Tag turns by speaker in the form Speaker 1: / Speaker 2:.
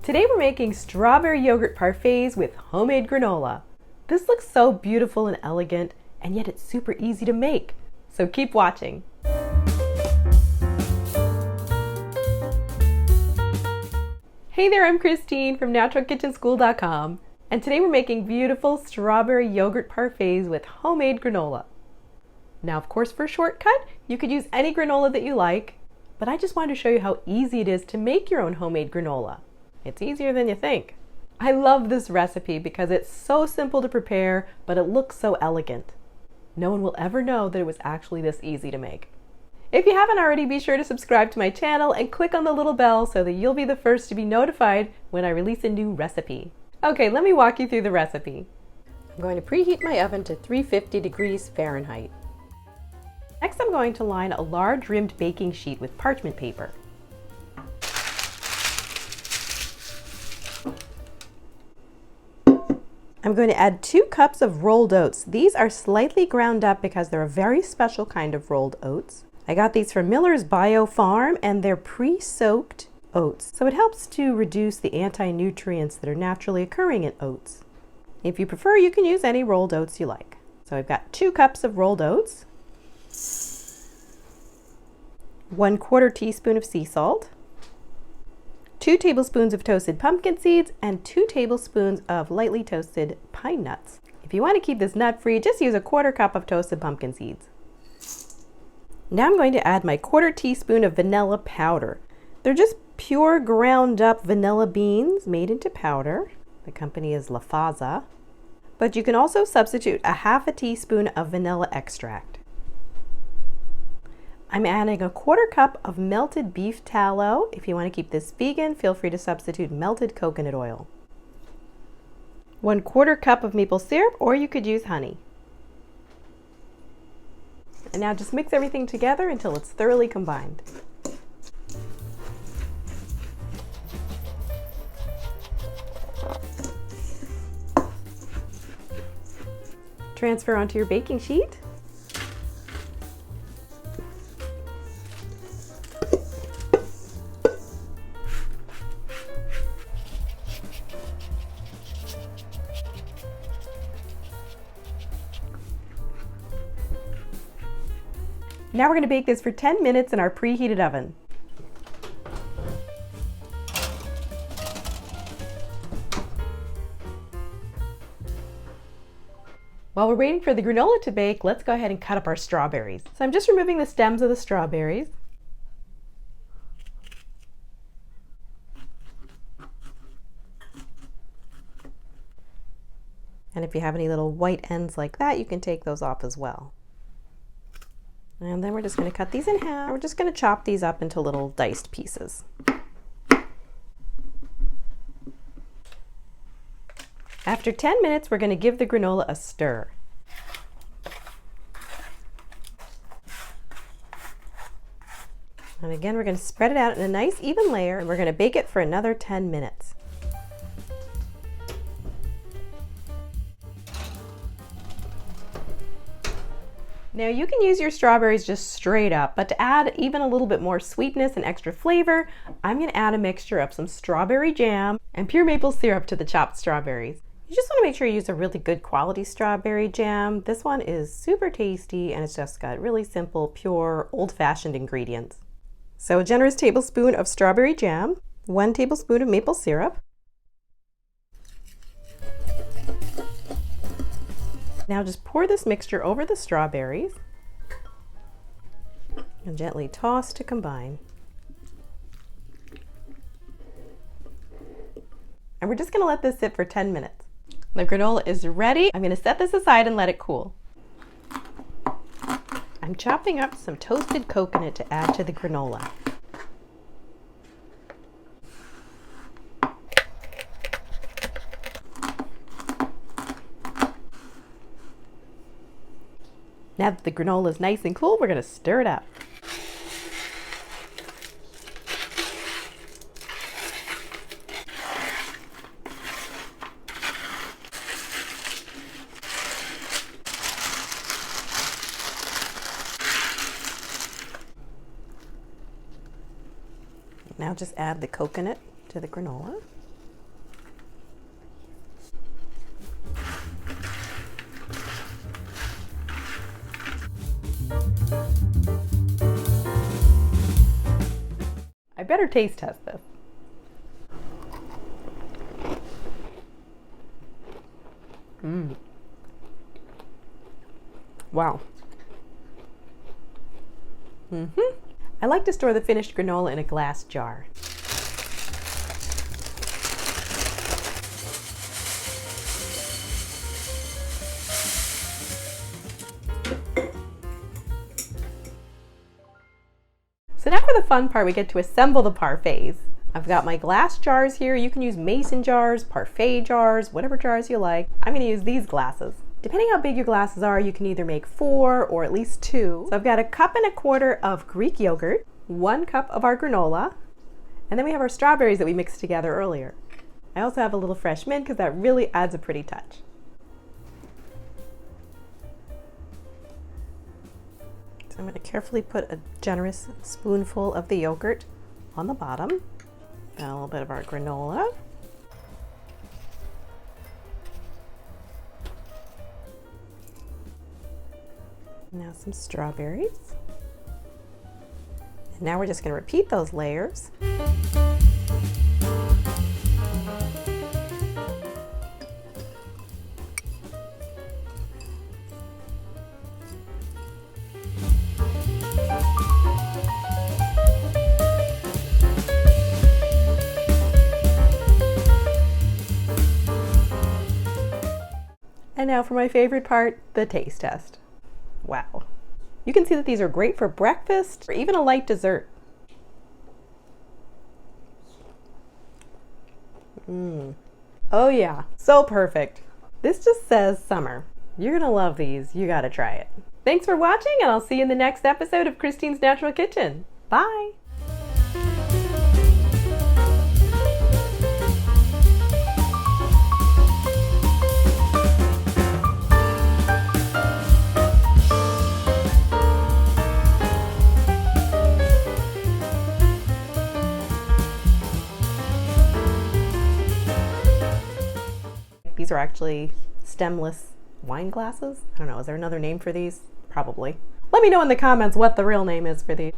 Speaker 1: Today we're making strawberry yogurt parfaits with homemade granola. This looks so beautiful and elegant, and yet it's super easy to make. So keep watching. Hey there, I'm Christine from naturalkitchenschool.com, and today we're making beautiful strawberry yogurt parfaits with homemade granola. Now, of course, for a shortcut, you could use any granola that you like, but I just wanted to show you how easy it is to make your own homemade granola. It's easier than you think. I love this recipe because it's so simple to prepare, but it looks so elegant. No one will ever know that it was actually this easy to make. If you haven't already, be sure to subscribe to my channel and click on the little bell so that you'll be the first to be notified when I release a new recipe. Okay, let me walk you through the recipe. I'm going to preheat my oven to 350 degrees Fahrenheit. Next, I'm going to line a large rimmed baking sheet with parchment paper. I'm going to add 2 cups of rolled oats. These are slightly ground up because they're a very special kind of rolled oats. I got these from Miller's Bio Farm, and they're pre-soaked oats, so it helps to reduce the anti-nutrients that are naturally occurring in oats. If you prefer, you can use any rolled oats you like. So I've got 2 cups of rolled oats, 1/4 teaspoon of sea salt, 2 tablespoons of toasted pumpkin seeds, and 2 tablespoons of lightly toasted pine nuts. If you want to keep this nut-free, just use a 1/4 cup of toasted pumpkin seeds. Now I'm going to add my 1/4 teaspoon of vanilla powder. They're just pure ground up vanilla beans made into powder. The company is La Faza. But you can also substitute a 1/2 teaspoon of vanilla extract. I'm adding a 1/4 cup of melted beef tallow. If you want to keep this vegan, feel free to substitute melted coconut oil. 1/4 cup of maple syrup, or you could use honey. And now just mix everything together until it's thoroughly combined. Transfer onto your baking sheet. Now we're going to bake this for 10 minutes in our preheated oven. While we're waiting for the granola to bake, let's go ahead and cut up our strawberries. So I'm just removing the stems of the strawberries. And if you have any little white ends like that, you can take those off as well. And then we're just going to cut these in half. We're just going to chop these up into little diced pieces. After 10 minutes, we're going to give the granola a stir. And again, we're going to spread it out in a nice even layer, and we're going to bake it for another 10 minutes. Now you can use your strawberries just straight up, but to add even a little bit more sweetness and extra flavor, I'm going to add a mixture of some strawberry jam and pure maple syrup to the chopped strawberries. You just want to make sure you use a really good quality strawberry jam. This one is super tasty, and it's just got really simple, pure, old-fashioned ingredients. So a generous tablespoon of strawberry jam, 1 tablespoon of maple syrup, now just pour this mixture over the strawberries and gently toss to combine. And we're just going to let this sit for 10 minutes. The granola is ready. I'm going to set this aside and let it cool. I'm chopping up some toasted coconut to add to the granola. Now that the granola is nice and cool, we're going to stir it up. Now just add the coconut to the granola. I better taste test this. Wow. I like to store the finished granola in a glass jar. So now for the fun part, we get to assemble the parfaits. I've got my glass jars here. You can use mason jars, parfait jars, whatever jars you like. I'm going to use these glasses. Depending how big your glasses are, you can either make 4 or at least 2. So I've got 1.25 cups of Greek yogurt, 1 cup of our granola, and then we have our strawberries that we mixed together earlier. I also have a little fresh mint because that really adds a pretty touch. I'm going to carefully put a generous spoonful of the yogurt on the bottom, and a little bit of our granola. Now some strawberries. And now we're just going to repeat those layers. And now for my favorite part, the taste test. Wow. You can see that these are great for breakfast or even a light dessert. Oh yeah, so perfect. This just says summer. You're gonna love these. You gotta try it. Thanks for watching, and I'll see you in the next episode of Christine's Natural Kitchen. Bye. These are actually stemless wine glasses. I don't know, is there another name for these? Probably. Let me know in the comments what the real name is for these.